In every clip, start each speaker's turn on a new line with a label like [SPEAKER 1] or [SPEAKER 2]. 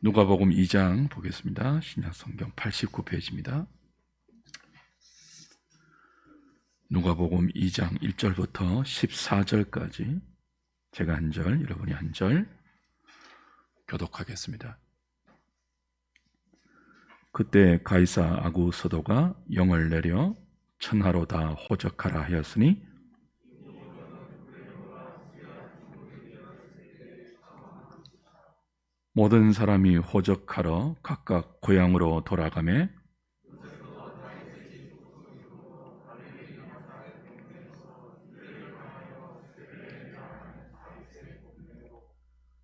[SPEAKER 1] 누가복음 2장 보겠습니다. 신약성경 89페이지입니다. 누가복음 2장 1절부터 14절까지 제가 한 절, 여러분이 한 절 교독하겠습니다. 그때 가이사 아구스도가 영을 내려 천하로 다 호적하라 하였으니 모든 사람이 호적하러 각각 고향으로 돌아가매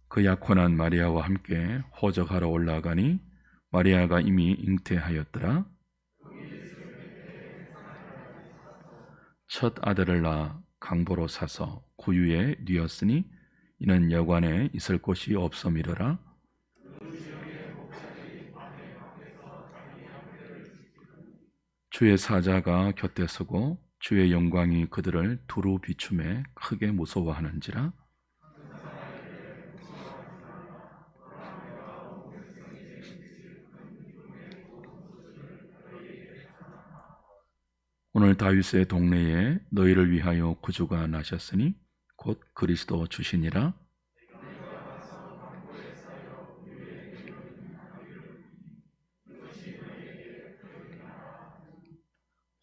[SPEAKER 1] 그 약혼한 마리아와 함께 호적하러 올라가니 마리아가 이미 잉태하였더라. 첫 아들을 낳아 강보로 사서 구유에 뉘었으니 이는 여관에 있을 곳이 없음이러라. 주의 사자가 곁에 서고 주의 영광이 그들을 두루 비춤에 크게 무서워하는지라. 오늘 다윗의 동네에 너희를 위하여 구주가 나셨으니 곧 그리스도 주시니라.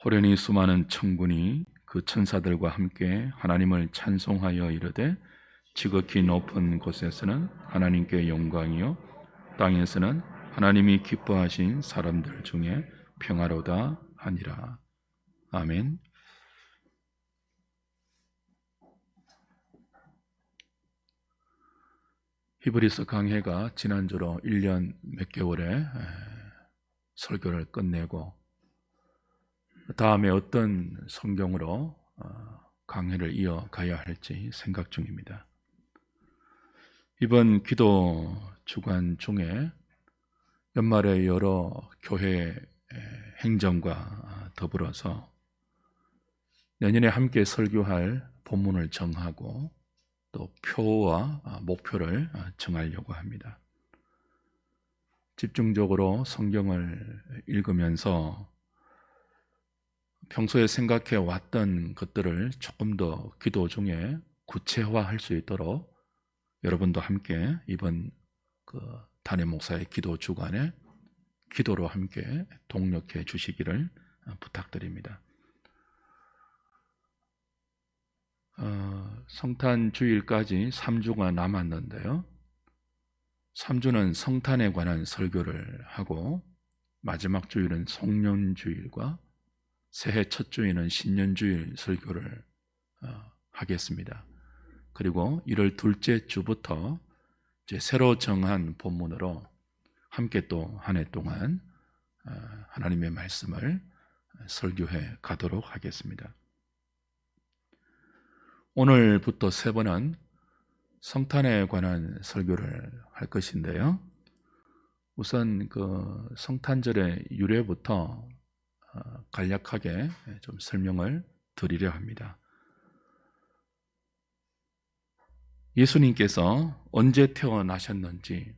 [SPEAKER 1] 호련히 수많은 천군이 그 천사들과 함께 하나님을 찬송하여 이르되 지극히 높은 곳에서는 하나님께 영광이요 땅에서는 하나님이 기뻐하신 사람들 중에 평화로다 하니라. 아멘. 히브리서 강해가 지난주로 1년 몇 개월의 설교를 끝내고 다음에 어떤 성경으로 강해를 이어가야 할지 생각 중입니다. 이번 기도 주간 중에 연말에 여러 교회 행정과 더불어서 내년에 함께 설교할 본문을 정하고 또 표와 목표를 정하려고 합니다. 집중적으로 성경을 읽으면서 평소에 생각해 왔던 것들을 조금 더 기도 중에 구체화할 수 있도록 여러분도 함께 이번 단임 목사의 기도 주간에 기도로 함께 동력해 주시기를 부탁드립니다. 성탄 주일까지 3주가 남았는데요. 3주는 성탄에 관한 설교를 하고 마지막 주일은 송년주일과 새해 첫 주일은 신년주일 설교를 하겠습니다. 그리고 1월 둘째 주부터 이제 새로 정한 본문으로 함께 또 한 해 동안 하나님의 말씀을 설교해 가도록 하겠습니다. 오늘부터 세 번은 성탄에 관한 설교를 할 것인데요. 우선 그 성탄절의 유래부터 간략하게 좀 설명을 드리려 합니다. 예수님께서 언제 태어나셨는지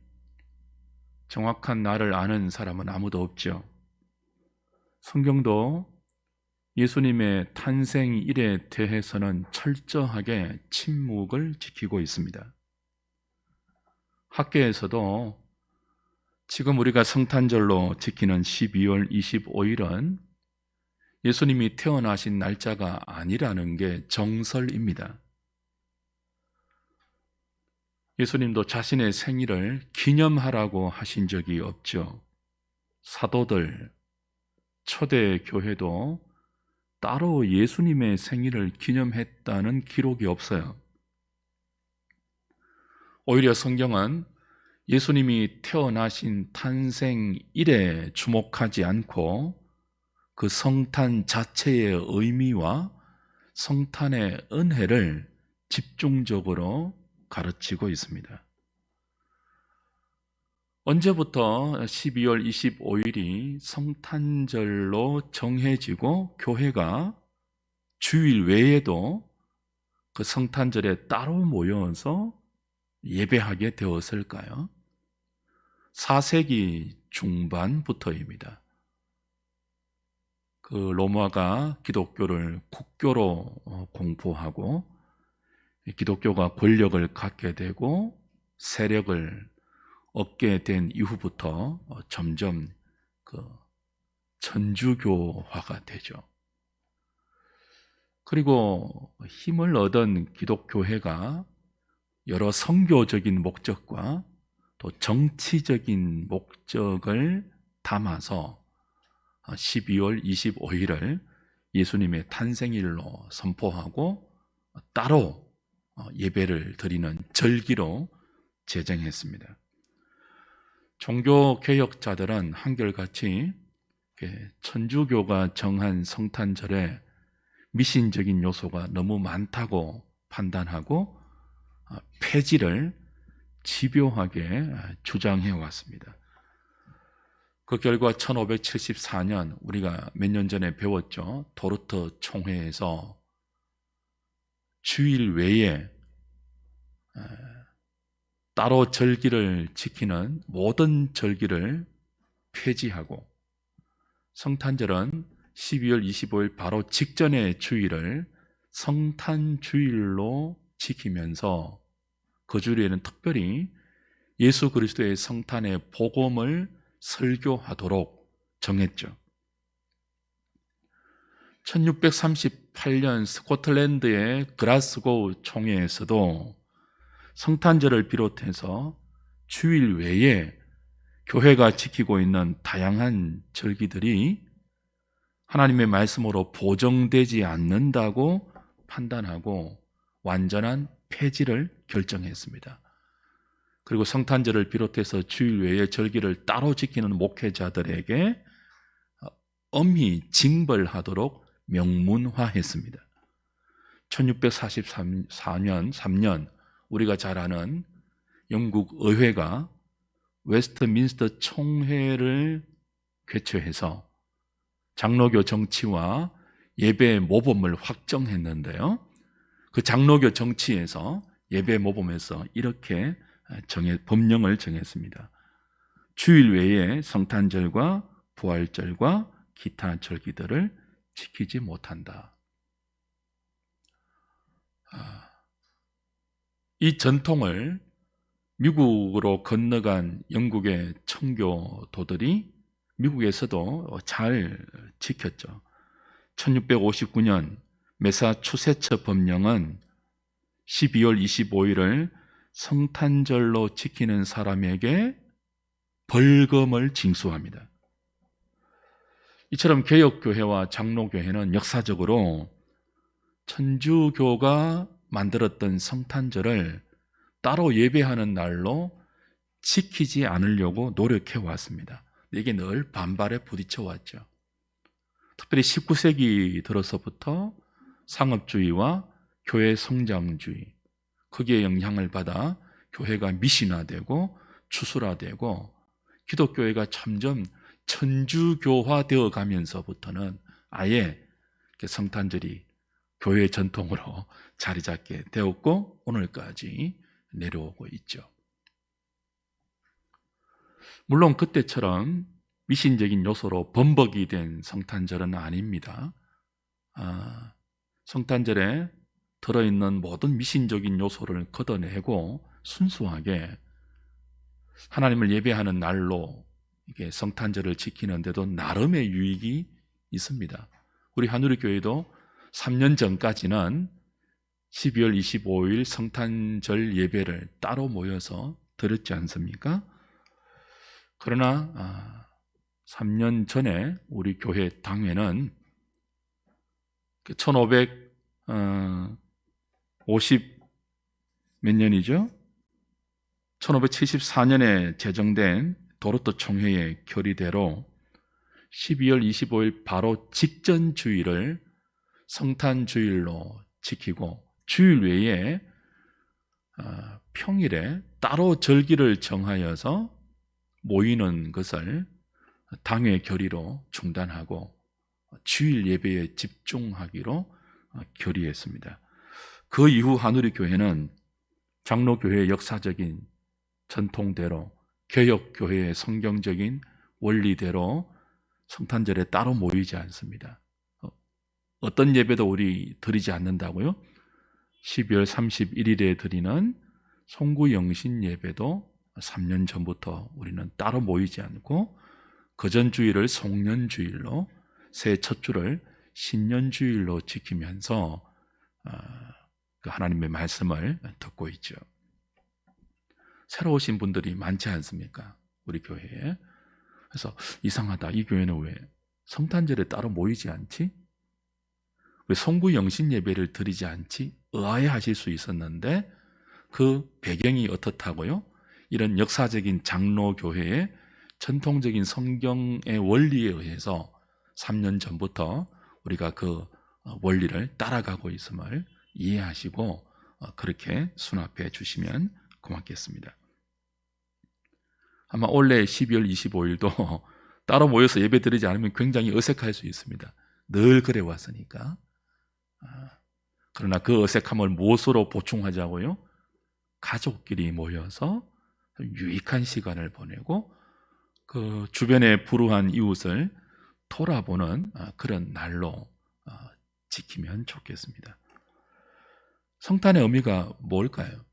[SPEAKER 1] 정확한 날을 아는 사람은 아무도 없죠. 성경도 예수님의 탄생일에 대해서는 철저하게 침묵을 지키고 있습니다. 학계에서도 지금 우리가 성탄절로 지키는 12월 25일은 예수님이 태어나신 날짜가 아니라는 게 정설입니다. 예수님도 자신의 생일을 기념하라고 하신 적이 없죠. 사도들, 초대 교회도 따로 예수님의 생일을 기념했다는 기록이 없어요. 오히려 성경은 예수님이 태어나신 탄생일에 주목하지 않고 그 성탄 자체의 의미와 성탄의 은혜를 집중적으로 가르치고 있습니다. 언제부터 12월 25일이 성탄절로 정해지고 교회가 주일 외에도 그 성탄절에 따로 모여서 예배하게 되었을까요? 4세기 중반부터입니다. 그 로마가 기독교를 국교로 공포하고 기독교가 권력을 갖게 되고 세력을 얻게 된 이후부터 점점 그 천주교화가 되죠. 그리고 힘을 얻은 기독교회가 여러 선교적인 목적과 또 정치적인 목적을 담아서 12월 25일을 예수님의 탄생일로 선포하고 따로 예배를 드리는 절기로 제정했습니다. 종교개혁자들은 한결같이 천주교가 정한 성탄절에 미신적인 요소가 너무 많다고 판단하고 폐지를 집요하게 주장해 왔습니다. 그 결과 1574년 우리가 몇 년 전에 배웠죠. 도르트 총회에서 주일 외에 따로 절기를 지키는 모든 절기를 폐지하고 성탄절은 12월 25일 바로 직전의 주일을 성탄주일로 지키면서 그 주일에는 특별히 예수 그리스도의 성탄의 복음을 설교하도록 정했죠. 1638년 스코틀랜드의 글라스고우 총회에서도 성탄절을 비롯해서 주일 외에 교회가 지키고 있는 다양한 절기들이 하나님의 말씀으로 보정되지 않는다고 판단하고 완전한 폐지를 결정했습니다. 그리고 성탄절을 비롯해서 주일 외의 절기를 따로 지키는 목회자들에게 엄히 징벌하도록 명문화했습니다. 1643년 3년 우리가 잘 아는 영국 의회가 웨스트민스터 총회를 개최해서 장로교 정치와 예배 모범을 확정했는데요. 그 장로교 정치에서 예배 모범에서 이렇게 법령을 정했습니다. 주일 외에 성탄절과 부활절과 기타 절기들을 지키지 못한다. 이 전통을 미국으로 건너간 영국의 청교도들이 미국에서도 잘 지켰죠. 1659년 매사추세츠 법령은 12월 25일을 성탄절로 지키는 사람에게 벌금을 징수합니다. 이처럼 개혁교회와 장로교회는 역사적으로 천주교가 만들었던 성탄절을 따로 예배하는 날로 지키지 않으려고 노력해 왔습니다. 이게 늘 반발에 부딪혀 왔죠. 특별히 19세기 들어서부터 상업주의와 교회 성장주의, 거기에 영향을 받아 교회가 미신화되고 추수화되고 기독교회가 점점 천주교화되어 가면서부터는 아예 성탄절이 교회 전통으로 자리 잡게 되었고 오늘까지 내려오고 있죠. 물론 그때처럼 미신적인 요소로 범벅이 된 성탄절은 아닙니다. 성탄절에 들어있는 모든 미신적인 요소를 걷어내고 순수하게 하나님을 예배하는 날로 이게 성탄절을 지키는데도 나름의 유익이 있습니다. 우리 한우리교회도 3년 전까지는 12월 25일 성탄절 예배를 따로 모여서 드렸지 않습니까? 그러나 3년 전에 우리 교회 당회는 1550 몇 년이죠? 1574년에 제정된 도르트 총회의 결의대로 12월 25일 바로 직전 주일을 성탄주일로 지키고 주일 외에 평일에 따로 절기를 정하여서 모이는 것을 당회 결의로 중단하고 주일 예배에 집중하기로 결의했습니다. 그 이후 한우리교회는 장로교회의 역사적인 전통대로 개혁교회의 성경적인 원리대로 성탄절에 따로 모이지 않습니다. 어떤 예배도 우리 드리지 않는다고요? 12월 31일에 드리는 송구영신 예배도 3년 전부터 우리는 따로 모이지 않고 그 전 주일을 송년주일로, 새해 첫 주를 신년주일로 지키면서 그 하나님의 말씀을 듣고 있죠. 새로 오신 분들이 많지 않습니까? 우리 교회에. 그래서 이상하다. 이 교회는 왜 성탄절에 따로 모이지 않지? 왜 송구영신 예배를 드리지 않지? 의아해하실 수 있었는데 그 배경이 어떻다고요? 이런 역사적인 장로교회의 전통적인 성경의 원리에 의해서 3년 전부터 우리가 그 원리를 따라가고 있음을 이해하시고 그렇게 수납해 주시면 고맙겠습니다. 아마 올해 12월 25일도 따로 모여서 예배 드리지 않으면 굉장히 어색할 수 있습니다. 늘 그래 왔으니까. 그러나 그 어색함을 무엇으로 보충하자고요? 가족끼리 모여서 유익한 시간을 보내고 그 주변의 불우한 이웃을 돌아보는 그런 날로 지키면 좋겠습니다. 성탄의 의미가 뭘까요?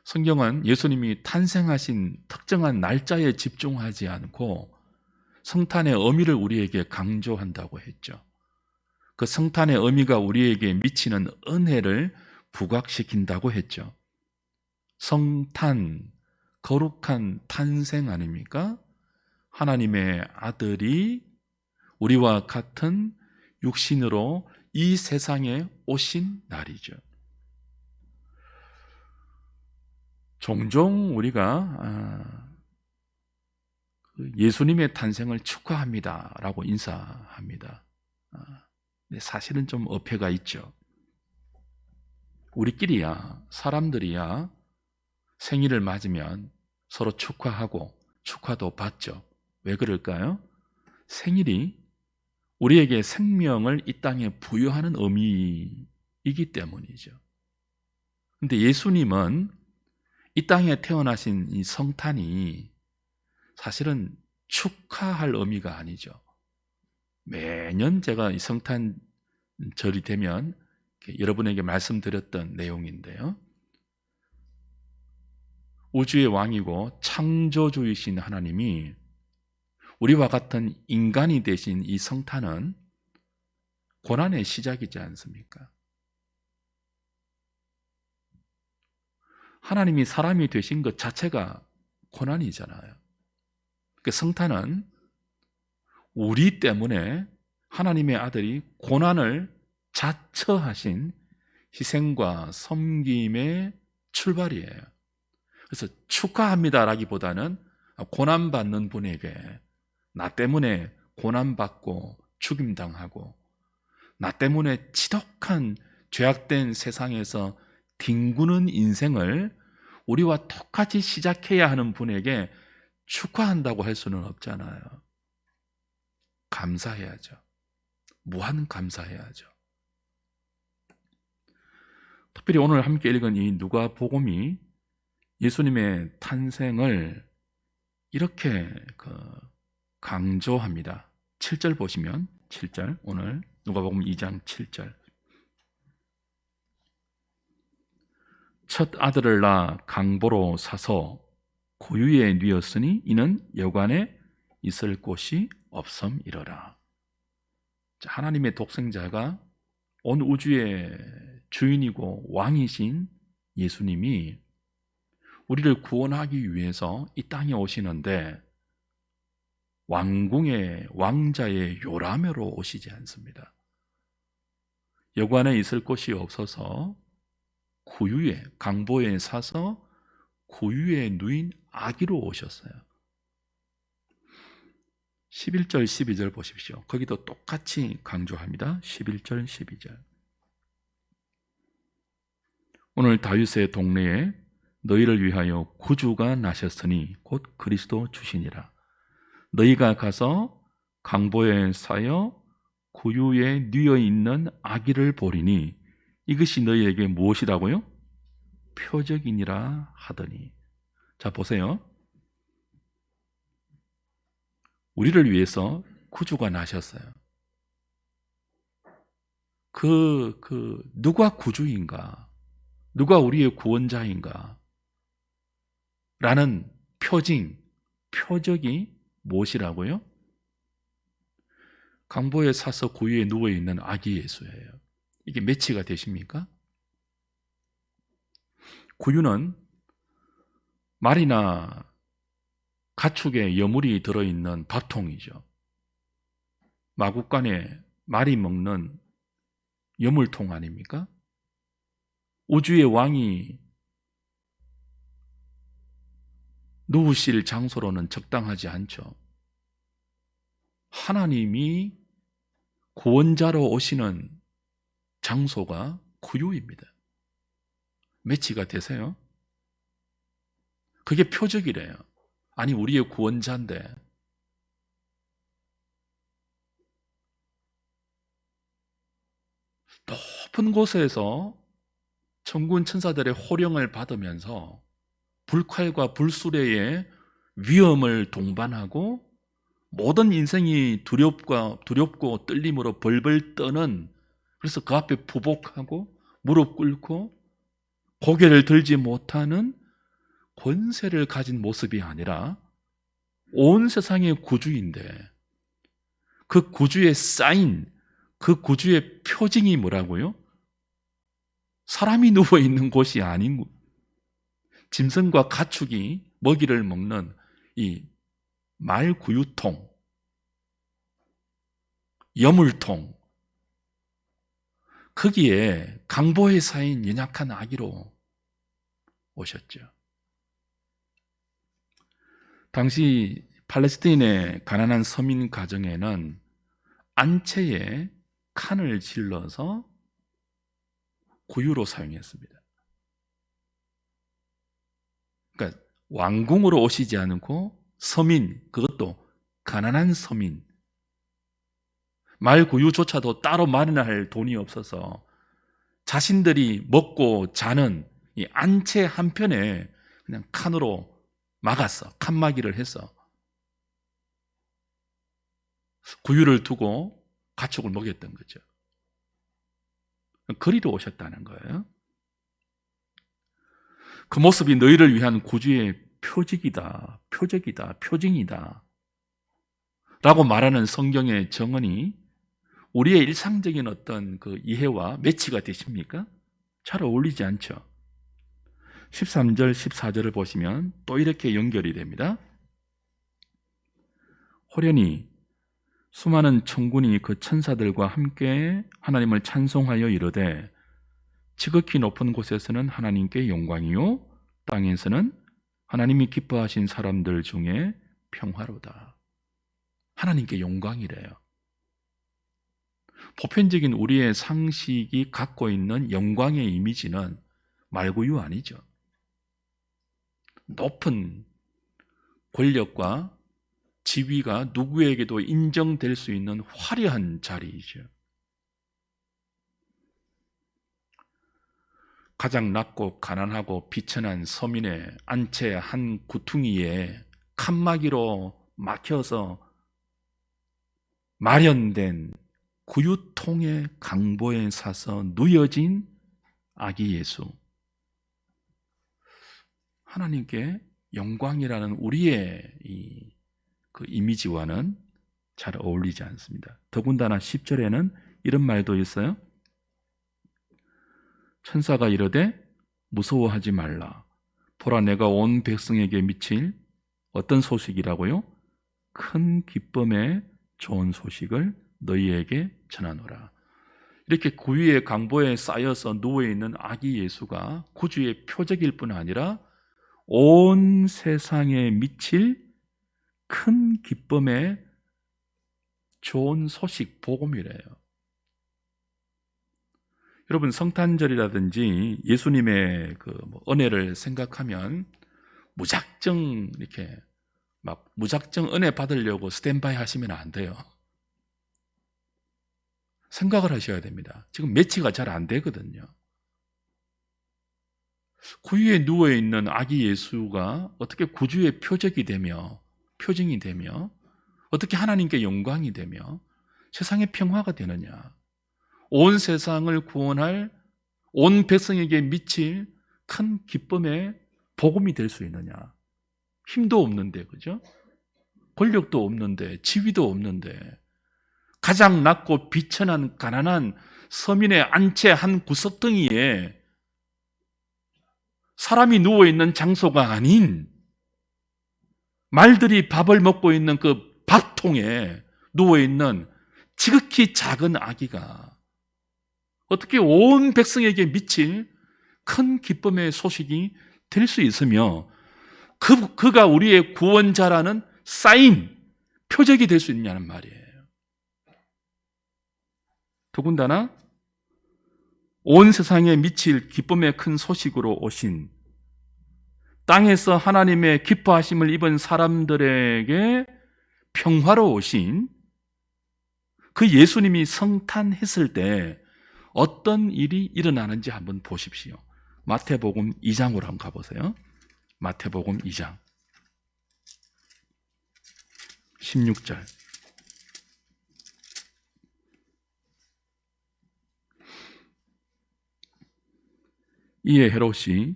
[SPEAKER 1] 성경은 예수님이 탄생하신 특정한 날짜에 집중하지 않고 성탄의 의미를 우리에게 강조한다고 했죠. 그 성탄의 의미가 우리에게 미치는 은혜를 부각시킨다고 했죠. 성탄, 거룩한 탄생 아닙니까? 하나님의 아들이 우리와 같은 육신으로 이 세상에 오신 날이죠. 종종 우리가 예수님의 탄생을 축하합니다 라고 인사합니다. 근데 사실은 좀 어폐가 있죠. 우리끼리야, 사람들이야 생일을 맞으면 서로 축하하고 축하도 받죠. 왜 그럴까요? 생일이 우리에게 생명을 이 땅에 부여하는 의미이기 때문이죠. 근데 예수님은 이 땅에 태어나신 이 성탄이 사실은 축하할 의미가 아니죠. 매년 제가 이 성탄절이 되면 여러분에게 말씀드렸던 내용인데요. 우주의 왕이고 창조주이신 하나님이 우리와 같은 인간이 되신 이 성탄은 고난의 시작이지 않습니까? 하나님이 사람이 되신 것 자체가 고난이잖아요. 그 성탄은 우리 때문에 하나님의 아들이 고난을 자처하신 희생과 섬김의 출발이에요. 그래서 축하합니다라기보다는 고난받는 분에게 나 때문에 고난받고 죽임당하고 나 때문에 지독한 죄악된 세상에서 뒹구는 인생을 우리와 똑같이 시작해야 하는 분에게 축하한다고 할 수는 없잖아요. 감사해야죠. 무한 감사해야죠. 특별히 오늘 함께 읽은 이 누가복음이 예수님의 탄생을 이렇게 강조합니다. 7절 보시면 7절, 오늘 누가복음 2장 7절. 첫 아들을 낳아 강보로 사서 고유에 뉘었으니 이는 여관에 있을 곳이 없음이러라. 하나님의 독생자가 온 우주의 주인이고 왕이신 예수님이 우리를 구원하기 위해서 이 땅에 오시는데 왕궁의 왕자의 요람으로 오시지 않습니다. 여관에 있을 곳이 없어서 구유에, 강보에 사서 구유에 누인 아기로 오셨어요. 11절, 12절 보십시오. 거기도 똑같이 강조합니다. 11절, 12절. 오늘 다윗의 동네에 너희를 위하여 구주가 나셨으니 곧 그리스도 주시니라. 너희가 가서 강보에 사여 구유에 뉘어 있는 아기를 보리니 이것이 너희에게 무엇이라고요? 표적이니라 하더니. 자, 보세요. 우리를 위해서 구주가 나셨어요. 누가 구주인가? 누가 우리의 구원자인가? 라는 표적이 무엇이라고요? 강보에 사서 구유에 누워있는 아기 예수예요. 이게 매치가 되십니까? 구유는 말이나 가축의 여물이 들어있는 밥통이죠. 마국간에 말이 먹는 여물통 아닙니까? 우주의 왕이 누우실 장소로는 적당하지 않죠. 하나님이 구원자로 오시는 장소가 구유입니다. 매치가 되세요? 그게 표적이래요. 아니, 우리의 구원자인데. 높은 곳에서 천군 천사들의 호령을 받으면서 불칼과 불수레의 위험을 동반하고 모든 인생이 두렵고 떨림으로 벌벌 떠는, 그래서 그 앞에 부복하고 무릎 꿇고 고개를 들지 못하는 권세를 가진 모습이 아니라 온 세상의 구주인데, 그 구주의 사인, 그 구주의 표징이 뭐라고요? 사람이 누워있는 곳이 아닌 짐승과 가축이 먹이를 먹는 이 말구유통, 여물통, 거기에 강보에 쌓인 연약한 아기로 오셨죠. 당시 팔레스타인의 가난한 서민 가정에는 안채에 칸을 질러서 구유로 사용했습니다. 그러니까 왕궁으로 오시지 않고 서민, 그것도 가난한 서민, 말구유조차도 따로 마련할 돈이 없어서 자신들이 먹고 자는 이 안채 한편에 그냥 칸으로 막았어. 칸막이를 해서 구유를 두고 가축을 먹였던 거죠. 그리로 오셨다는 거예요. 그 모습이 너희를 위한 구주의 표적이다, 표징이다 라고 말하는 성경의 정언이 우리의 일상적인 어떤 그 이해와 매치가 되십니까? 잘 어울리지 않죠. 13절, 14절을 보시면 또 이렇게 연결이 됩니다. 호련히 수많은 천군이 그 천사들과 함께 하나님을 찬송하여 이르되 지극히 높은 곳에서는 하나님께 영광이요 땅에서는 하나님이 기뻐하신 사람들 중에 평화로다. 하나님께 영광이래요. 보편적인 우리의 상식이 갖고 있는 영광의 이미지는 말구유 아니죠. 높은 권력과 지위가 누구에게도 인정될 수 있는 화려한 자리이죠. 가장 낮고 가난하고 비천한 서민의 안채 한 구퉁이에 칸막이로 막혀서 마련된 구유통의 강보에 사서 누여진 아기 예수. 하나님께 영광이라는 우리의 그 이미지와는 잘 어울리지 않습니다. 더군다나 10절에는 이런 말도 있어요. 천사가 이르되 무서워하지 말라. 보라, 내가 온 백성에게 미칠 어떤 소식이라고요? 큰 기쁨의 좋은 소식을 너희에게 전하노라. 이렇게 구유의 강보에 쌓여서 누워있는 아기 예수가 구주의 표적일 뿐 아니라 온 세상에 미칠 큰 기쁨의 좋은 소식, 복음이래요. 여러분, 성탄절이라든지 예수님의 은혜를 생각하면 무작정 이렇게 무작정 은혜 받으려고 스탠바이 하시면 안 돼요. 생각을 하셔야 됩니다. 지금 매치가 잘 안 되거든요. 구유에 누워있는 아기 예수가 어떻게 구주의 표징이 되며 어떻게 하나님께 영광이 되며 세상의 평화가 되느냐, 온 세상을 구원할 온 백성에게 미칠 큰 기쁨의 복음이 될 수 있느냐. 힘도 없는데, 그죠? 권력도 없는데, 지위도 없는데, 가장 낮고 비천한 가난한 서민의 안채 한 구석덩이에 사람이 누워있는 장소가 아닌 말들이 밥을 먹고 있는 그 밥통에 누워있는 지극히 작은 아기가 어떻게 온 백성에게 미칠 큰 기쁨의 소식이 될 수 있으며 그가 우리의 구원자라는 사인, 표적이 될 수 있냐는 말이에요. 더군다나 온 세상에 미칠 기쁨의 큰 소식으로 오신, 땅에서 하나님의 기뻐하심을 입은 사람들에게 평화로 오신 그 예수님이 성탄했을 때 어떤 일이 일어나는지 한번 보십시오. 마태복음 2장으로 한번 가보세요. 마태복음 2장 16절. 이에 헤롯이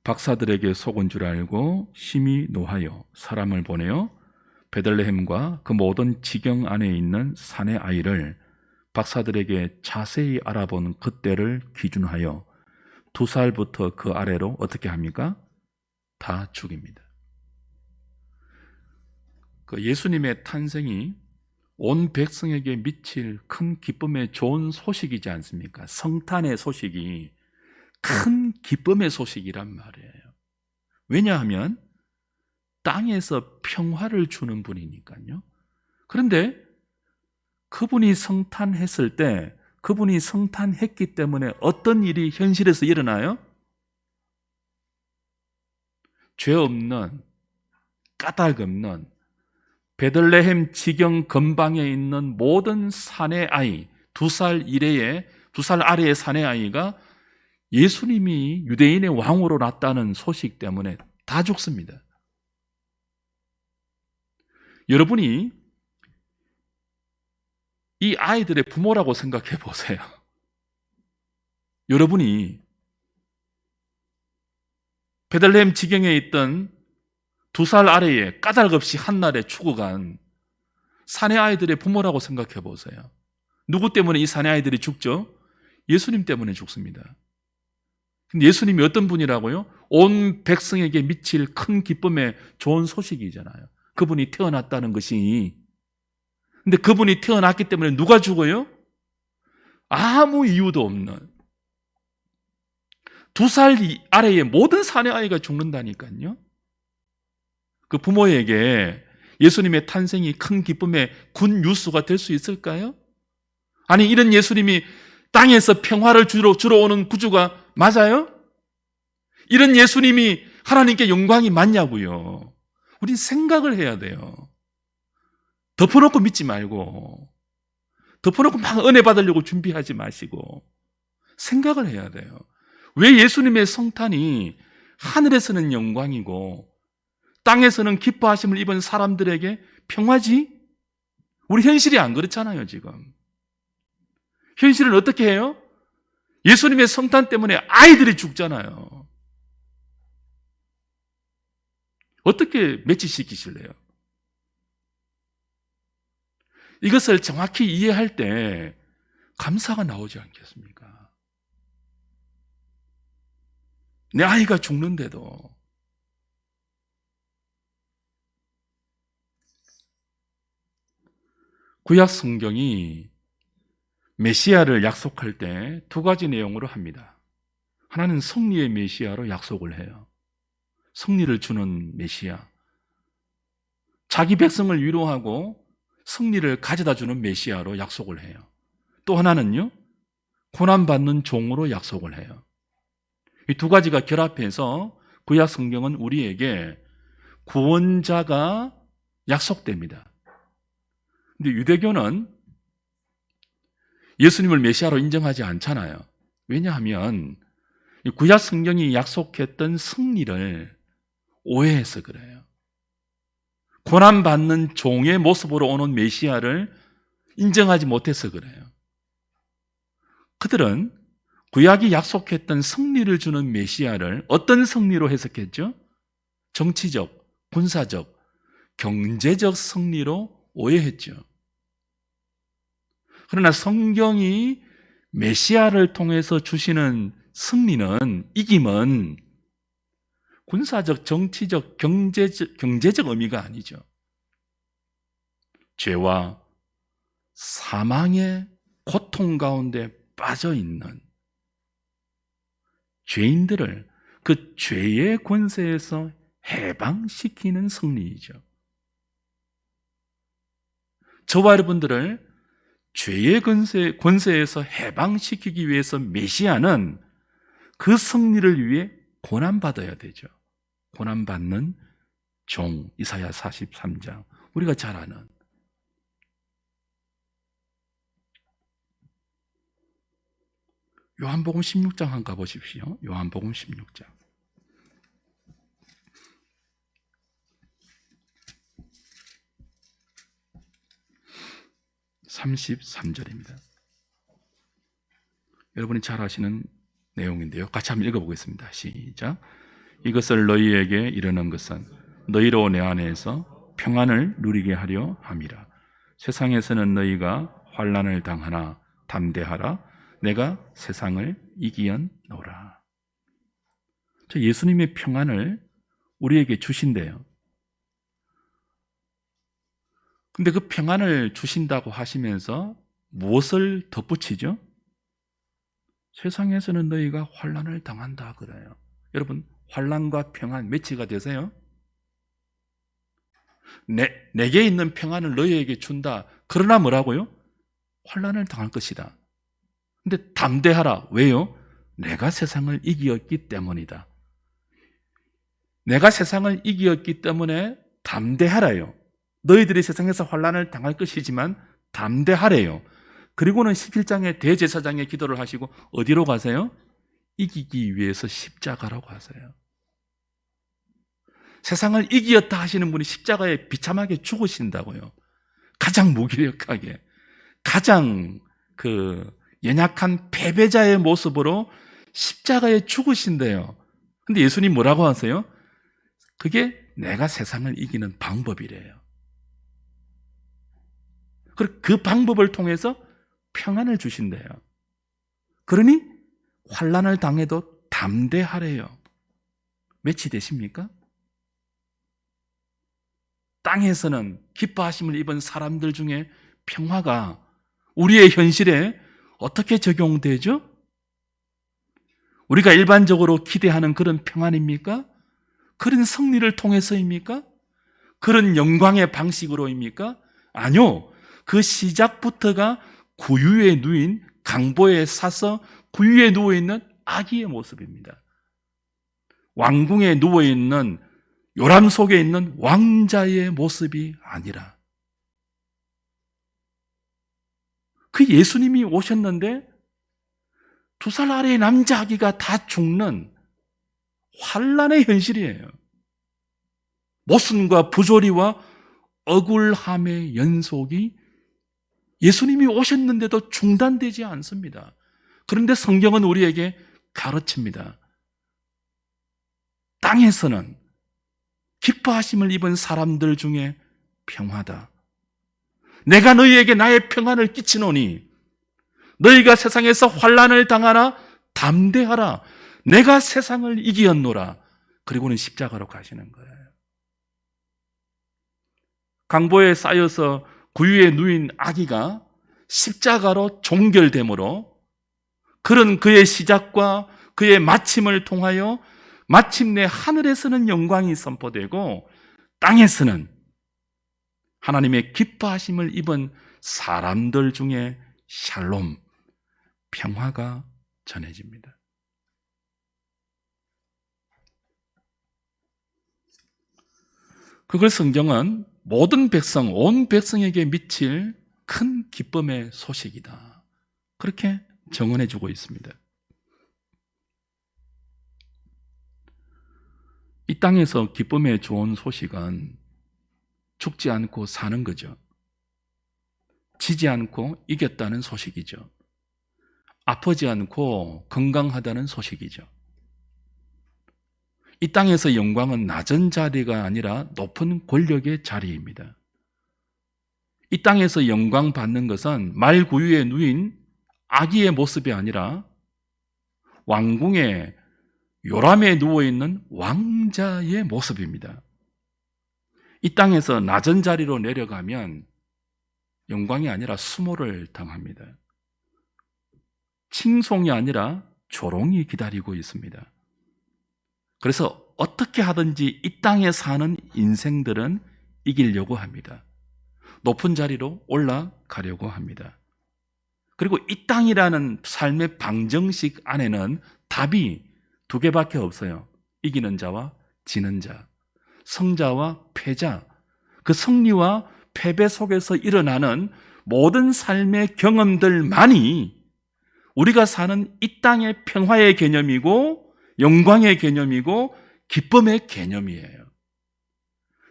[SPEAKER 1] 박사들에게 속은 줄 알고 심히 노하여 사람을 보내어 베들레헴과 그 모든 지경 안에 있는 산의 아이를 박사들에게 자세히 알아본 그때를 기준하여 2살부터 그 아래로 어떻게 합니까? 다 죽입니다. 그 예수님의 탄생이 온 백성에게 미칠 큰 기쁨의 좋은 소식이지 않습니까? 성탄의 소식이 큰 기쁨의 소식이란 말이에요. 왜냐하면 땅에서 평화를 주는 분이니까요. 그런데 그분이 성탄했을 때, 그분이 성탄했기 때문에 어떤 일이 현실에서 일어나요? 죄 없는, 까닭 없는 베들레헴 지경 근방에 있는 모든 사내 아이, 2살 아래의 사내 아이가 예수님이 유대인의 왕으로 났다는 소식 때문에 다 죽습니다. 여러분이 이 아이들의 부모라고 생각해 보세요. 여러분이 베들레헴 지경에 있던 2살 아래에 까닭없이 한날에 죽어간 사내 아이들의 부모라고 생각해 보세요. 누구 때문에 이 사내 아이들이 죽죠? 예수님 때문에 죽습니다. 근데 예수님이 어떤 분이라고요? 온 백성에게 미칠 큰 기쁨의 좋은 소식이잖아요. 그분이 태어났다는 것이. 근데 그분이 태어났기 때문에 누가 죽어요? 아무 이유도 없는 2살 아래의 모든 사내 아이가 죽는다니까요. 그 부모에게 예수님의 탄생이 큰 기쁨의 굿 뉴스가 될 수 있을까요? 아니, 이런 예수님이 땅에서 평화를 주러 오는 구주가 맞아요? 이런 예수님이 하나님께 영광이 맞냐고요. 우린 생각을 해야 돼요. 덮어놓고 믿지 말고, 덮어놓고 막 은혜 받으려고 준비하지 마시고 생각을 해야 돼요. 왜 예수님의 성탄이 하늘에서는 영광이고 땅에서는 기뻐하심을 입은 사람들에게 평화지? 우리 현실이 안 그렇잖아요, 지금. 현실은 어떻게 해요? 예수님의 성탄 때문에 아이들이 죽잖아요. 어떻게 매치시키실래요? 이것을 정확히 이해할 때 감사가 나오지 않겠습니까? 내 아이가 죽는데도. 구약 성경이 메시아를 약속할 때 2가지 내용으로 합니다. 하나는 승리의 메시아로 약속을 해요. 승리를 주는 메시아. 자기 백성을 위로하고 승리를 가져다 주는 메시아로 약속을 해요. 또 하나는요, 고난받는 종으로 약속을 해요. 이 2가지가 결합해서 구약 성경은 우리에게 구원자가 약속됩니다. 근데 유대교는 예수님을 메시아로 인정하지 않잖아요. 왜냐하면 구약 성경이 약속했던 승리를 오해해서 그래요. 고난받는 종의 모습으로 오는 메시아를 인정하지 못해서 그래요. 그들은 구약이 약속했던 승리를 주는 메시아를 어떤 승리로 해석했죠? 정치적, 군사적, 경제적 승리로 오해했죠. 그러나 성경이 메시아를 통해서 주시는 승리는, 이김은 군사적, 정치적, 경제적 의미가 아니죠. 죄와 사망의 고통 가운데 빠져 있는 죄인들을 그 죄의 권세에서 해방시키는 승리이죠. 저와 여러분들을 죄의 권세에서 해방시키기 위해서 메시아는 그 승리를 위해 고난받아야 되죠. 고난받는 종, 이사야 43장, 우리가 잘 아는. 요한복음 16장 한번 가보십시오. 요한복음 16장 33절입니다. 여러분이 잘 아시는 내용인데요. 같이 한번 읽어보겠습니다. 시작. 이것을 너희에게 이르는 것은 너희로 내 안에서 평안을 누리게 하려 함이라. 세상에서는 너희가 환난을 당하나 담대하라. 내가 세상을 이기었노라. 예수님의 평안을 우리에게 주신대요. 근데 그 평안을 주신다고 하시면서 무엇을 덧붙이죠? 세상에서는 너희가 환난을 당한다 그래요. 여러분, 환난과 평안 매치가 되세요? 내게 있는 평안을 너희에게 준다. 그러나 뭐라고요? 환난을 당할 것이다. 근데 담대하라. 왜요? 내가 세상을 이기었기 때문이다. 내가 세상을 이기었기 때문에 담대하라요. 너희들이 세상에서 환난을 당할 것이지만 담대하래요. 그리고는 17장의 대제사장의 기도를 하시고 어디로 가세요? 이기기 위해서 십자가로 가세요. 세상을 이기었다 하시는 분이 십자가에 비참하게 죽으신다고요. 가장 무기력하게, 가장 연약한 패배자의 모습으로 십자가에 죽으신대요. 근데 예수님 뭐라고 하세요? 그게 내가 세상을 이기는 방법이래요. 그리고 그 방법을 통해서 평안을 주신대요. 그러니 환난을 당해도 담대하래요. 매치되십니까? 땅에서는 기뻐하심을 입은 사람들 중에 평화가 우리의 현실에 어떻게 적용되죠? 우리가 일반적으로 기대하는 그런 평안입니까? 그런 승리를 통해서입니까? 그런 영광의 방식으로입니까? 아니요. 그 시작부터가 구유에 누인, 강보에 사서 구유에 누워있는 아기의 모습입니다. 왕궁에 누워있는, 요람 속에 있는 왕자의 모습이 아니라, 그 예수님이 오셨는데 2살 아래의 남자 아기가 다 죽는 환난의 현실이에요. 모순과 부조리와 억울함의 연속이 예수님이 오셨는데도 중단되지 않습니다. 그런데 성경은 우리에게 가르칩니다. 땅에서는 기뻐하심을 입은 사람들 중에 평화다. 내가 너희에게 나의 평안을 끼치노니 너희가 세상에서 환난을 당하나 담대하라. 내가 세상을 이기었노라. 그리고는 십자가로 가시는 거예요. 강보에 쌓여서 구유에 누인 아기가 십자가로 종결되므로 그런 그의 시작과 그의 마침을 통하여 마침내 하늘에서는 영광이 선포되고 땅에서는 하나님의 기뻐하심을 입은 사람들 중에 샬롬, 평화가 전해집니다. 그걸 성경은 모든 백성, 온 백성에게 미칠 큰 기쁨의 소식이다. 그렇게 정언해주고 있습니다. 이 땅에서 기쁨의 좋은 소식은 죽지 않고 사는 거죠. 지지 않고 이겼다는 소식이죠. 아프지 않고 건강하다는 소식이죠. 이 땅에서 영광은 낮은 자리가 아니라 높은 권력의 자리입니다. 이 땅에서 영광 받는 것은 말구유에 누인 아기의 모습이 아니라 왕궁의 요람에 누워있는 왕자의 모습입니다. 이 땅에서 낮은 자리로 내려가면 영광이 아니라 수모를 당합니다. 칭송이 아니라 조롱이 기다리고 있습니다. 그래서 어떻게 하든지 이 땅에 사는 인생들은 이기려고 합니다. 높은 자리로 올라가려고 합니다. 그리고 이 땅이라는 삶의 방정식 안에는 답이 두 개밖에 없어요. 이기는 자와 지는 자, 성자와 패자. 그 승리와 패배 속에서 일어나는 모든 삶의 경험들만이 우리가 사는 이 땅의 평화의 개념이고 영광의 개념이고 기쁨의 개념이에요.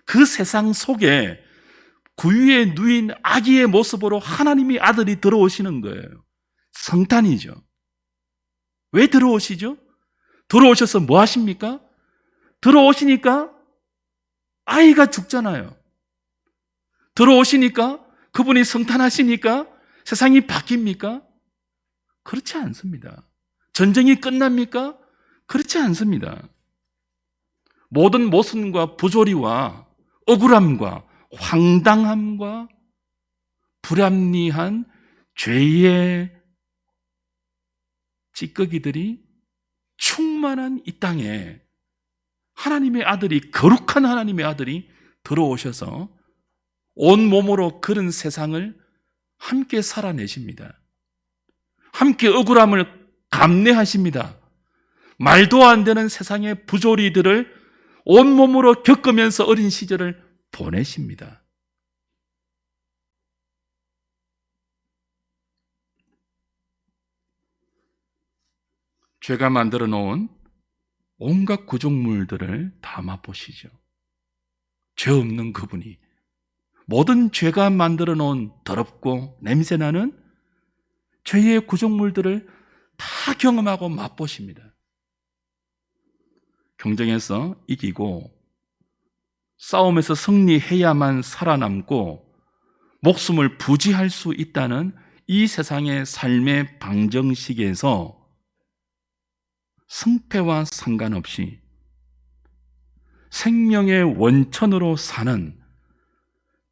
[SPEAKER 1] 그 세상 속에 구유에 누인 아기의 모습으로 하나님의 아들이 들어오시는 거예요. 성탄이죠. 왜 들어오시죠? 들어오셔서 뭐 하십니까? 들어오시니까 아이가 죽잖아요. 들어오시니까 그분이 성탄하시니까 세상이 바뀝니까? 그렇지 않습니다. 전쟁이 끝납니까? 그렇지 않습니다. 모든 모순과 부조리와 억울함과 황당함과 불합리한 죄의 찌꺼기들이 충만한 이 땅에 하나님의 아들이, 거룩한 하나님의 아들이 들어오셔서 온몸으로 그런 세상을 함께 살아내십니다. 함께 억울함을 감내하십니다. 말도 안 되는 세상의 부조리들을 온몸으로 겪으면서 어린 시절을 보내십니다. 죄가 만들어 놓은 온갖 구족물들을 다 맛보시죠. 죄 없는 그분이 모든 죄가 만들어 놓은 더럽고 냄새나는 죄의 구족물들을 다 경험하고 맛보십니다. 경쟁에서 이기고 싸움에서 승리해야만 살아남고 목숨을 부지할 수 있다는 이 세상의 삶의 방정식에서 승패와 상관없이 생명의 원천으로 사는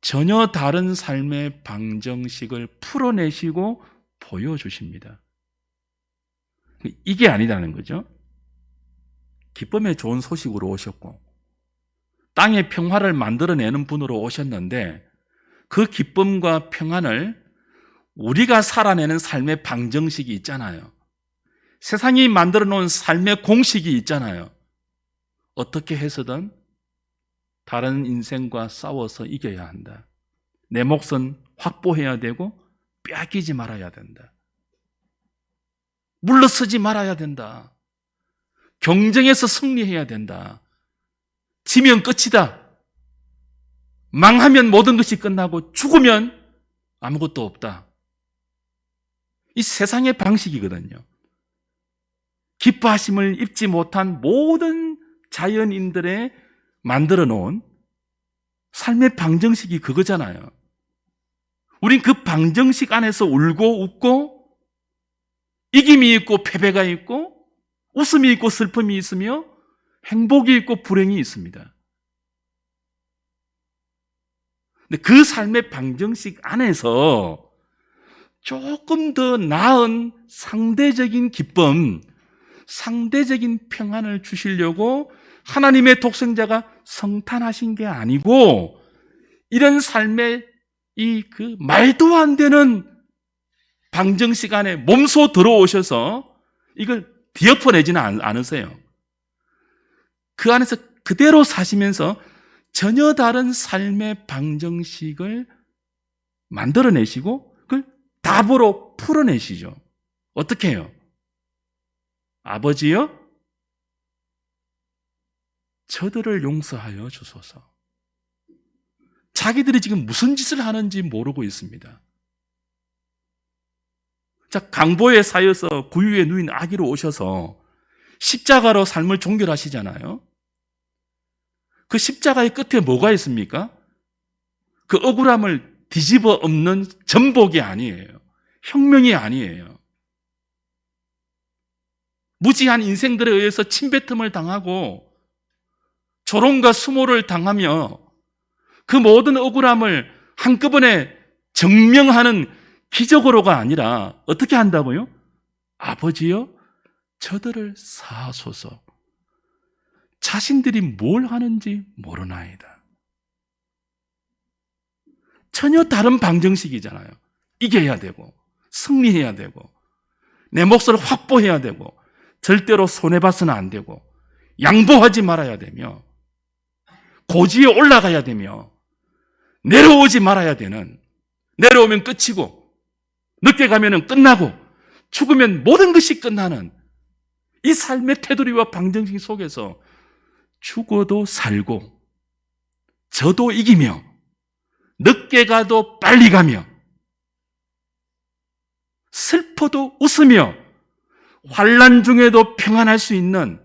[SPEAKER 1] 전혀 다른 삶의 방정식을 풀어내시고 보여주십니다. 이게 아니라는 거죠. 기쁨의 좋은 소식으로 오셨고 땅의 평화를 만들어내는 분으로 오셨는데 그 기쁨과 평안을 우리가 살아내는 삶의 방정식이 있잖아요. 세상이 만들어 놓은 삶의 공식이 있잖아요. 어떻게 해서든 다른 인생과 싸워서 이겨야 한다. 내 몫은 확보해야 되고 빼앗기지 말아야 된다. 물러서지 말아야 된다. 경쟁에서 승리해야 된다. 지면 끝이다. 망하면 모든 것이 끝나고 죽으면 아무것도 없다. 이 세상의 방식이거든요. 기뻐하심을 입지 못한 모든 자연인들의 만들어 놓은 삶의 방정식이 그거잖아요. 우린 그 방정식 안에서 울고 웃고 이김이 있고 패배가 있고 웃음이 있고 슬픔이 있으며 행복이 있고 불행이 있습니다. 근데 그 삶의 방정식 안에서 조금 더 나은 상대적인 기쁨, 상대적인 평안을 주시려고 하나님의 독생자가 성탄하신 게 아니고 이런 삶의 그 말도 안 되는 방정식 안에 몸소 들어오셔서 이걸 뒤엎어내지는 않으세요. 그 안에서 그대로 사시면서 전혀 다른 삶의 방정식을 만들어내시고 그걸 답으로 풀어내시죠. 어떻게 해요? 아버지요? 저들을 용서하여 주소서. 자기들이 지금 무슨 짓을 하는지 모르고 있습니다. 자, 강보에 쌓여서 구유에 누인 아기로 오셔서 십자가로 삶을 종결하시잖아요. 그 십자가의 끝에 뭐가 있습니까? 그 억울함을 뒤집어 엎는 전복이 아니에요. 혁명이 아니에요. 무지한 인생들에 의해서 침뱉음을 당하고 조롱과 수모를 당하며 그 모든 억울함을 한꺼번에 증명하는 기적으로가 아니라 어떻게 한다고요? 아버지여, 저들을 사하소서. 자신들이 뭘 하는지 모르나이다. 전혀 다른 방정식이잖아요. 이겨야 되고 승리해야 되고 내 몫을 확보해야 되고 절대로 손해봐서는 안 되고 양보하지 말아야 되며 고지에 올라가야 되며 내려오지 말아야 되는, 내려오면 끝이고 늦게 가면 끝나고 죽으면 모든 것이 끝나는 이 삶의 테두리와 방정식 속에서 죽어도 살고 져도 이기며 늦게 가도 빨리 가며 슬퍼도 웃으며 환난 중에도 평안할 수 있는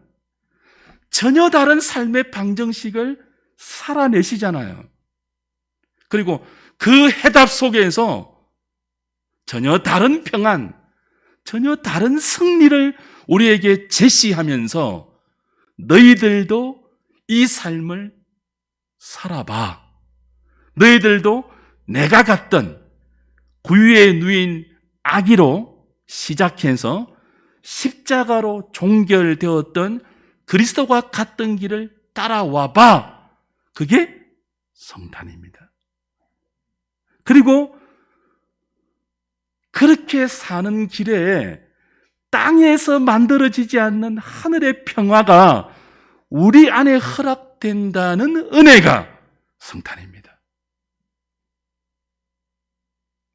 [SPEAKER 1] 전혀 다른 삶의 방정식을 살아내시잖아요. 그리고 그 해답 속에서 전혀 다른 평안, 전혀 다른 승리를 우리에게 제시하면서 너희들도 이 삶을 살아봐. 너희들도 내가 갔던 구유에 누인 아기로 시작해서 십자가로 종결되었던 그리스도가 갔던 길을 따라와 봐. 그게 성탄입니다. 그리고 그렇게 사는 길에 땅에서 만들어지지 않는 하늘의 평화가 우리 안에 허락된다는 은혜가 성탄입니다.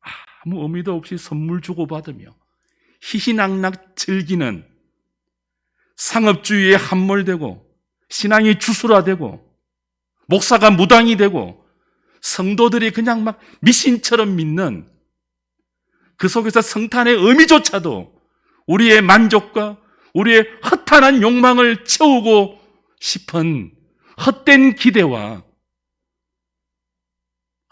[SPEAKER 1] 아무 의미도 없이 선물 주고받으며 희희낙낙 즐기는 상업주의에 함몰되고 신앙이 주술화되고 목사가 무당이 되고 성도들이 그냥 막 미신처럼 믿는 그 속에서 성탄의 의미조차도 우리의 만족과 우리의 허탄한 욕망을 채우고 싶은 헛된 기대와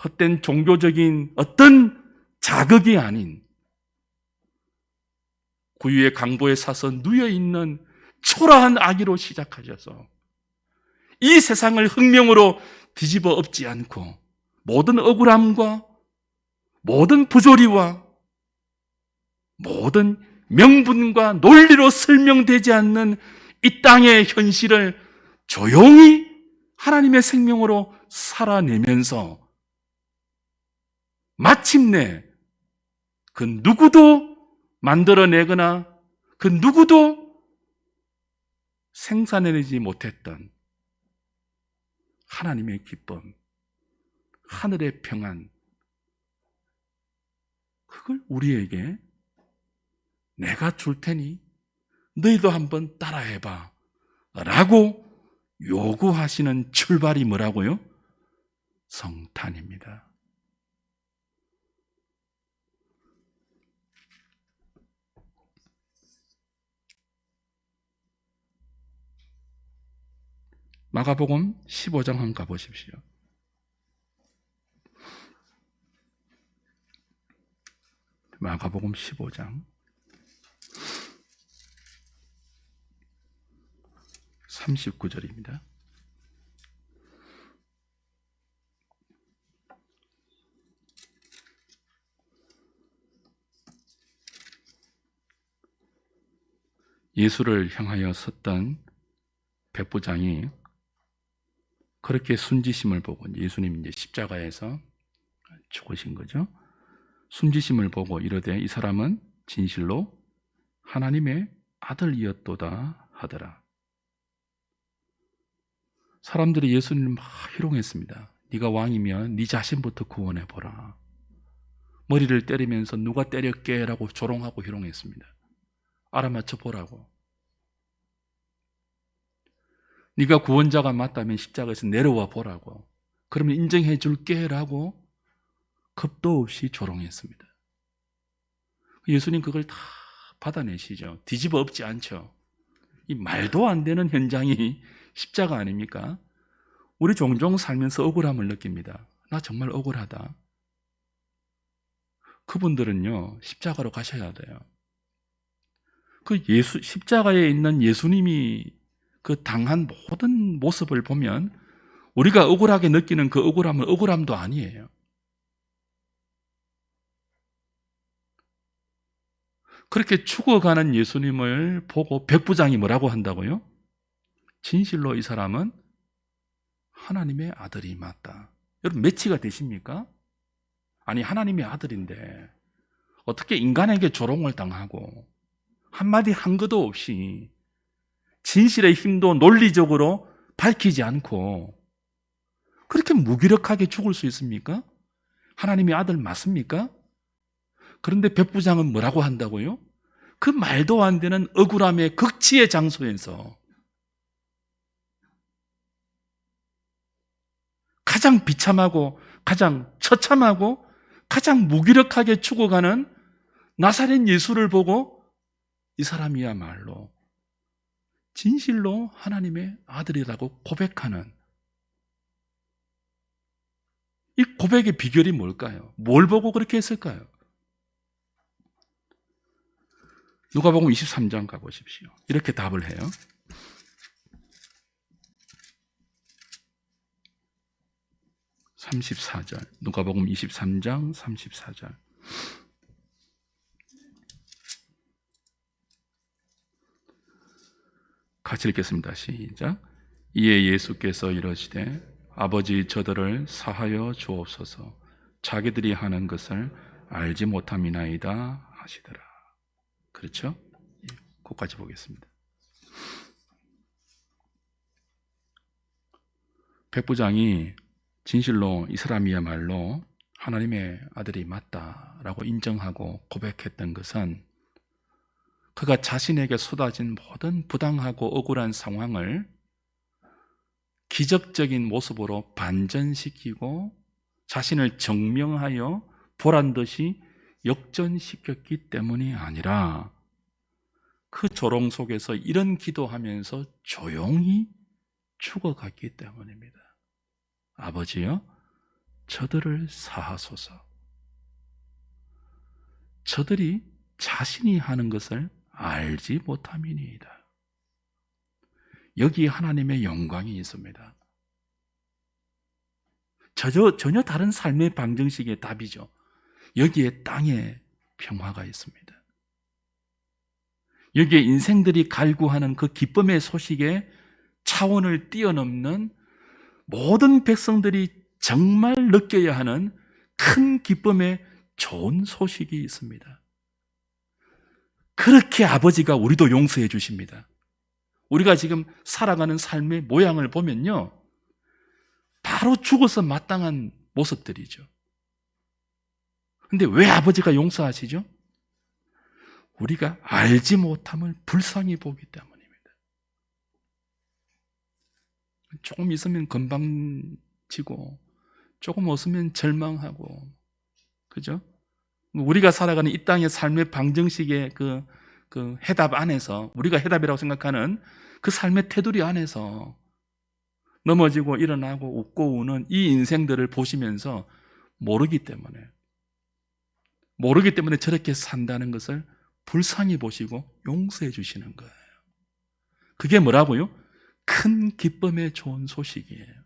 [SPEAKER 1] 헛된 종교적인 어떤 자극이 아닌 구유의 강보에 사서 누여있는 초라한 아기로 시작하셔서 이 세상을 혁명으로 뒤집어 엎지 않고 모든 억울함과 모든 부조리와 모든 명분과 논리로 설명되지 않는 이 땅의 현실을 조용히 하나님의 생명으로 살아내면서 마침내 그 누구도 만들어내거나 그 누구도 생산해내지 못했던 하나님의 기쁨, 하늘의 평안, 그걸 우리에게 내가 줄 테니 너희도 한번 따라해봐 라고 요구하시는 출발이 뭐라고요? 성탄입니다. 마가복음 15장 한번 가보십시오. 마가복음 15장 39절입니다. 예수를 향하여 섰던 백부장이 그렇게 순지심을 보고, 예수님 이제 십자가에서 죽으신 거죠. 순지심을 보고 이르되 이 사람은 진실로 하나님의 아들이었도다 하더라. 사람들이 예수님을 막 희롱했습니다. 네가 왕이면 네 자신부터 구원해 보라. 머리를 때리면서 누가 때렸게 라고 조롱하고 희롱했습니다. 알아맞혀 보라고. 네가 구원자가 맞다면 십자가에서 내려와 보라고. 그러면 인정해 줄게 라고 겁도 없이 조롱했습니다. 예수님 그걸 다 받아내시죠. 뒤집어 엎지 않죠. 이 말도 안 되는 현장이 십자가 아닙니까? 우리 종종 살면서 억울함을 느낍니다. 나 정말 억울하다. 그분들은요, 십자가로 가셔야 돼요. 십자가에 있는 예수님이 그 당한 모든 모습을 보면 우리가 억울하게 느끼는 그 억울함은 억울함도 아니에요. 그렇게 죽어가는 예수님을 보고 백부장이 뭐라고 한다고요? 진실로 이 사람은 하나님의 아들이 맞다. 여러분 매치가 되십니까? 아니 하나님의 아들인데 어떻게 인간에게 조롱을 당하고 한마디 한 것도 없이 진실의 힘도 논리적으로 밝히지 않고 그렇게 무기력하게 죽을 수 있습니까? 하나님의 아들 맞습니까? 그런데 백부장은 뭐라고 한다고요? 그 말도 안 되는 억울함의 극치의 장소에서 가장 비참하고 가장 처참하고 가장 무기력하게 죽어가는 나사렛 예수를 보고 이 사람이야말로 진실로 하나님의 아들이라고 고백하는 이 고백의 비결이 뭘까요? 뭘 보고 그렇게 했을까요? 누가복음 23장 가보십시오. 이렇게 답을 해요. 누가복음 23장 34절. 같이 읽겠습니다. 시작. 이에 예수께서 이러시되 아버지 저들을 사하여 주옵소서 자기들이 하는 것을 알지 못함이나이다 하시더라. 그렇죠? 그것까지 보겠습니다. 백부장이 진실로 이 사람이야말로 하나님의 아들이 맞다라고 인정하고 고백했던 것은 그가 자신에게 쏟아진 모든 부당하고 억울한 상황을 기적적인 모습으로 반전시키고 자신을 증명하여 보란듯이 역전시켰기 때문이 아니라 그 조롱 속에서 이런 기도하면서 조용히 죽어갔기 때문입니다. 아버지여, 저들을 사하소서. 저들이 자신이 하는 것을 알지 못함이니이다. 여기 하나님의 영광이 있습니다. 전혀 다른 삶의 방정식의 답이죠. 여기에 땅에 평화가 있습니다. 여기에 인생들이 갈구하는 그 기쁨의 소식의 차원을 뛰어넘는 모든 백성들이 정말 느껴야 하는 큰 기쁨의 좋은 소식이 있습니다. 그렇게 아버지가 우리도 용서해 주십니다. 우리가 지금 살아가는 삶의 모양을 보면요, 바로 죽어서 마땅한 모습들이죠. 근데 왜 아버지가 용서하시죠? 우리가 알지 못함을 불쌍히 보기 때문입니다. 조금 있으면 건방지고 조금 없으면 절망하고, 그죠? 우리가 살아가는 이 땅의 삶의 방정식의 그 해답 안에서, 우리가 해답이라고 생각하는 그 삶의 테두리 안에서 넘어지고 일어나고 웃고 우는 이 인생들을 보시면서 모르기 때문에 저렇게 산다는 것을 불쌍히 보시고 용서해 주시는 거예요. 그게 뭐라고요? 큰 기쁨의 좋은 소식이에요.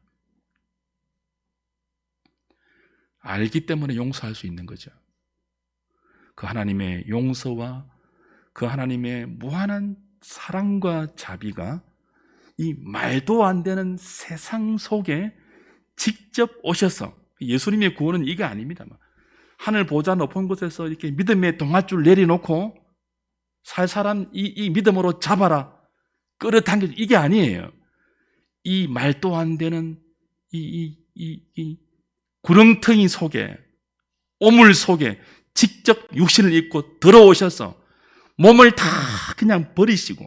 [SPEAKER 1] 알기 때문에 용서할 수 있는 거죠. 그 하나님의 용서와 그 하나님의 무한한 사랑과 자비가 이 말도 안 되는 세상 속에 직접 오셔서, 예수님의 구원은 이게 아닙니다. 하늘 보좌 높은 곳에서 이렇게 믿음의 동아줄 내려놓고 살 사람 이 믿음으로 잡아라, 끌어당겨, 이게 아니에요. 이 말도 안 되는 이 구렁텅이 속에, 오물 속에 직접 육신을 입고 들어오셔서 몸을 다 그냥 버리시고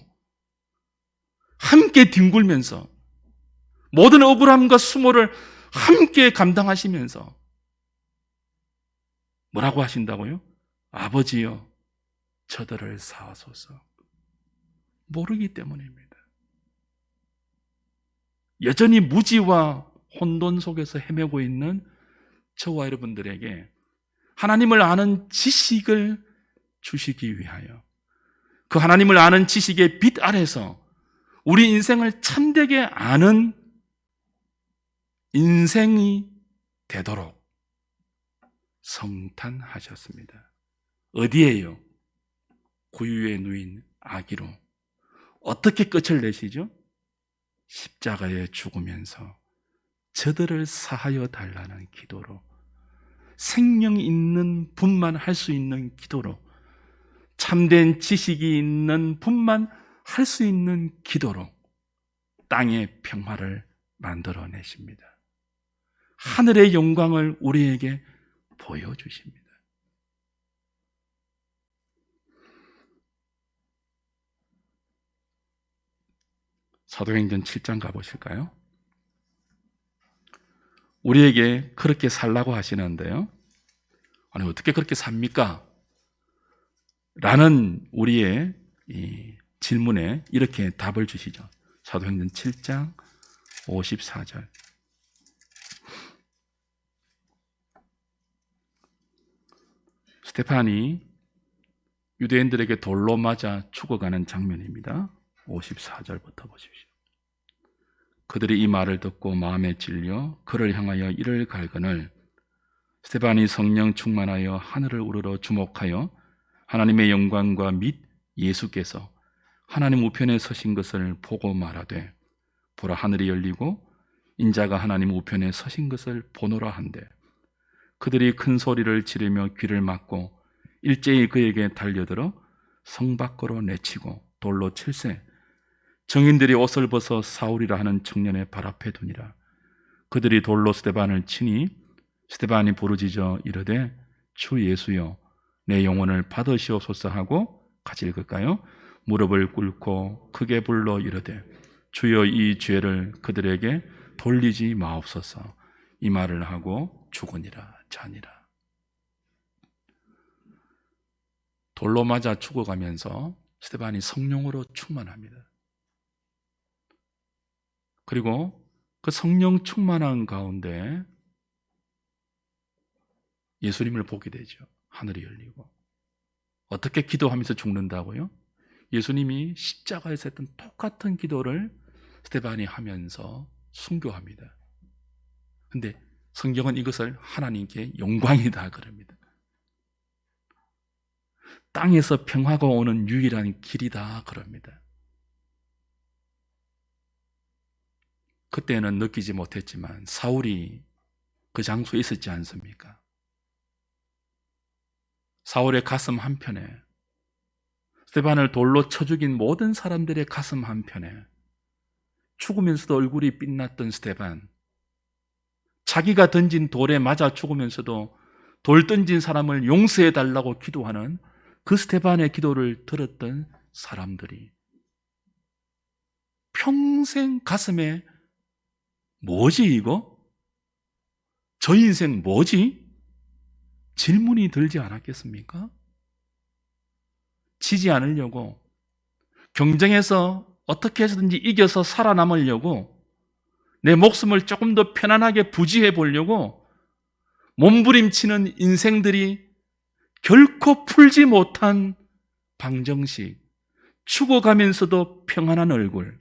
[SPEAKER 1] 함께 뒹굴면서 모든 억울함과 수모를 함께 감당하시면서 뭐라고 하신다고요? 아버지여, 저들을 사하소서. 모르기 때문입니다. 여전히 무지와 혼돈 속에서 헤매고 있는 저와 여러분들에게 하나님을 아는 지식을 주시기 위하여 그 하나님을 아는 지식의 빛 아래서 우리 인생을 참되게 아는 인생이 되도록 성탄하셨습니다. 어디에요? 구유에 누인 아기로. 어떻게 끝을 내시죠? 십자가에 죽으면서 저들을 사하여 달라는 기도로, 생명 있는 분만 할 수 있는 기도로, 참된 지식이 있는 분만 할 수 있는 기도로 땅의 평화를 만들어내십니다. 하늘의 영광을 우리에게 보여주십니다. 사도행전 7장 가보실까요? 우리에게 그렇게 살라고 하시는데요. 아니, 어떻게 그렇게 삽니까? 라는 우리의 이 질문에 이렇게 답을 주시죠. 사도행전 7장 54절. 스데반이 유대인들에게 돌로 맞아 죽어가는 장면입니다. 54절부터 보십시오. 그들이 이 말을 듣고 마음에 찔려 그를 향하여 이를 갈거늘 스데반이 성령 충만하여 하늘을 우러러 주목하여 하나님의 영광과 및 예수께서 하나님 우편에 서신 것을 보고 말하되 보라, 하늘이 열리고 인자가 하나님 우편에 서신 것을 보노라 한대, 그들이 큰 소리를 지르며 귀를 막고 일제히 그에게 달려들어 성 밖으로 내치고 돌로 칠세, 정인들이 옷을 벗어 사울이라 하는 청년의 발 앞에 두니라. 그들이 돌로 스데반을 치니 스데반이 부르짖어 이르되 주 예수여, 내 영혼을 받으시옵소서 하고 같이 읽을까요? 무릎을 꿇고 크게 불러 이르되 주여, 이 죄를 그들에게 돌리지 마옵소서. 이 말을 하고 죽으니라 자니라. 돌로 맞아 죽어가면서 스데반이 성령으로 충만합니다. 그리고 그 성령 충만한 가운데 예수님을 보게 되죠. 하늘이 열리고. 어떻게 기도하면서 죽는다고요? 예수님이 십자가에서 했던 똑같은 기도를 스데반이 하면서 순교합니다. 근데 성경은 이것을 하나님께 영광이다 그럽니다. 땅에서 평화가 오는 유일한 길이다 그럽니다. 그때는 느끼지 못했지만 사울이 그 장소에 있었지 않습니까? 사울의 가슴 한편에, 스데반을 돌로 쳐 죽인 모든 사람들의 가슴 한편에 죽으면서도 얼굴이 빛났던 스데반, 자기가 던진 돌에 맞아 죽으면서도 돌 던진 사람을 용서해 달라고 기도하는 그 스데반의 기도를 들었던 사람들이 평생 가슴에 뭐지 이거? 저 인생 뭐지? 질문이 들지 않았겠습니까? 지지 않으려고, 경쟁에서 어떻게 해서든지 이겨서 살아남으려고, 내 목숨을 조금 더 편안하게 부지해 보려고 몸부림치는 인생들이 결코 풀지 못한 방정식, 죽어가면서도 평안한 얼굴,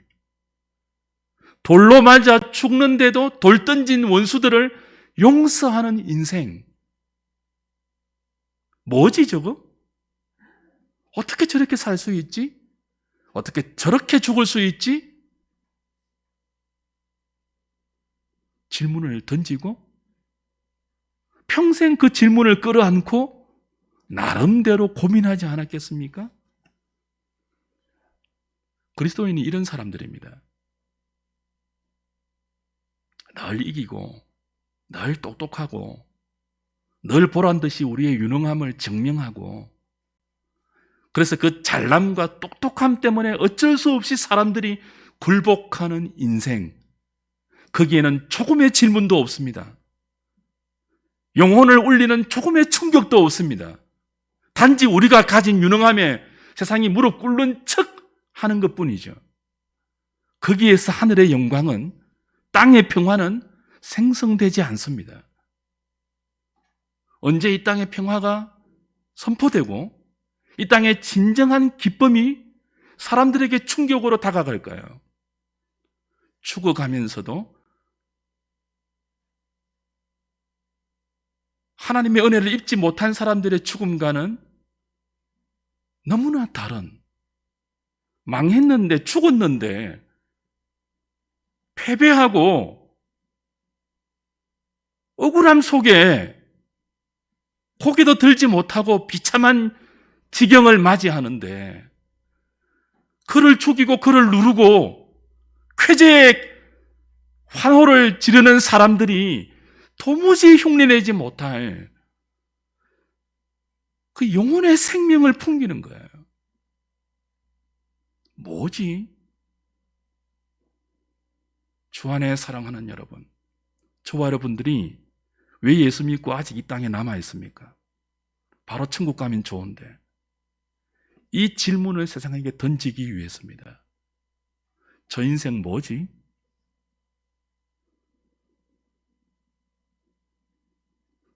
[SPEAKER 1] 돌로 맞아 죽는데도 돌 던진 원수들을 용서하는 인생. 뭐지 저거? 어떻게 저렇게 살 수 있지? 어떻게 저렇게 죽을 수 있지? 질문을 던지고 평생 그 질문을 끌어안고 나름대로 고민하지 않았겠습니까? 그리스도인이 이런 사람들입니다. 늘 이기고, 늘 똑똑하고, 늘 보란듯이 우리의 유능함을 증명하고, 그래서 그 잘남과 똑똑함 때문에 어쩔 수 없이 사람들이 굴복하는 인생, 거기에는 조금의 질문도 없습니다. 영혼을 울리는 조금의 충격도 없습니다. 단지 우리가 가진 유능함에 세상이 무릎 꿇는 척 하는 것뿐이죠. 거기에서 하늘의 영광은, 땅의 평화는 생성되지 않습니다. 언제 이 땅의 평화가 선포되고 이 땅의 진정한 기쁨이 사람들에게 충격으로 다가갈까요? 죽어가면서도 하나님의 은혜를 입지 못한 사람들의 죽음과는 너무나 다른, 망했는데, 죽었는데 패배하고 억울함 속에 고개도 들지 못하고 비참한 지경을 맞이하는데, 그를 죽이고 그를 누르고 쾌재의 환호를 지르는 사람들이 도무지 흉내내지 못할 그 영혼의 생명을 풍기는 거예요. 뭐지? 주 안에 사랑하는 여러분, 저와 여러분들이 왜 예수 믿고 아직 이 땅에 남아 있습니까? 바로 천국 가면 좋은데. 이 질문을 세상에게 던지기 위해서입니다. 저 인생 뭐지?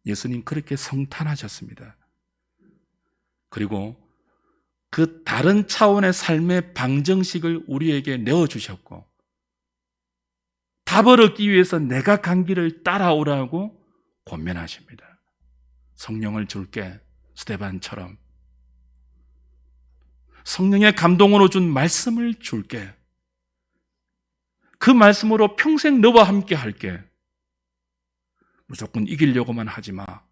[SPEAKER 1] 예수님 그렇게 성탄하셨습니다. 그리고 그 다른 차원의 삶의 방정식을 우리에게 내어주셨고, 답을 얻기 위해서 내가 간 길을 따라오라고 권면하십니다. 성령을 줄게, 스데반처럼. 성령의 감동으로 준 말씀을 줄게. 그 말씀으로 평생 너와 함께 할게. 무조건 이기려고만 하지 마.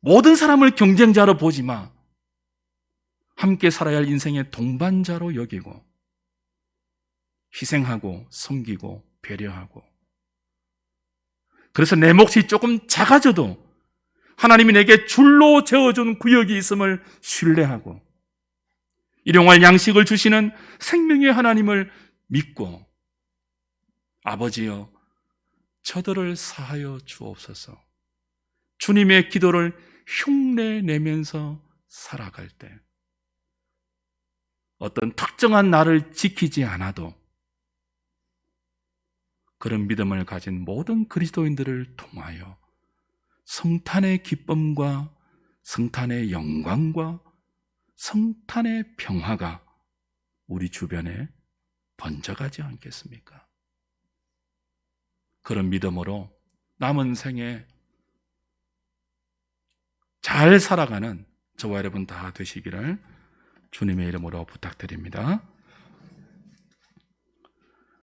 [SPEAKER 1] 모든 사람을 경쟁자로 보지 마. 함께 살아야 할 인생의 동반자로 여기고, 희생하고 섬기고 배려하고. 그래서 내 몫이 조금 작아져도 하나님이 내게 줄로 재어준 구역이 있음을 신뢰하고, 일용할 양식을 주시는 생명의 하나님을 믿고, 아버지여 저들을 사하여 주옵소서. 주님의 기도를 흉내내면서 살아갈 때, 어떤 특정한 날을 지키지 않아도 그런 믿음을 가진 모든 그리스도인들을 통하여 성탄의 기쁨과 성탄의 영광과 성탄의 평화가 우리 주변에 번져가지 않겠습니까? 그런 믿음으로 남은 생에 잘 살아가는 저와 여러분 다 되시기를 주님의 이름으로 부탁드립니다.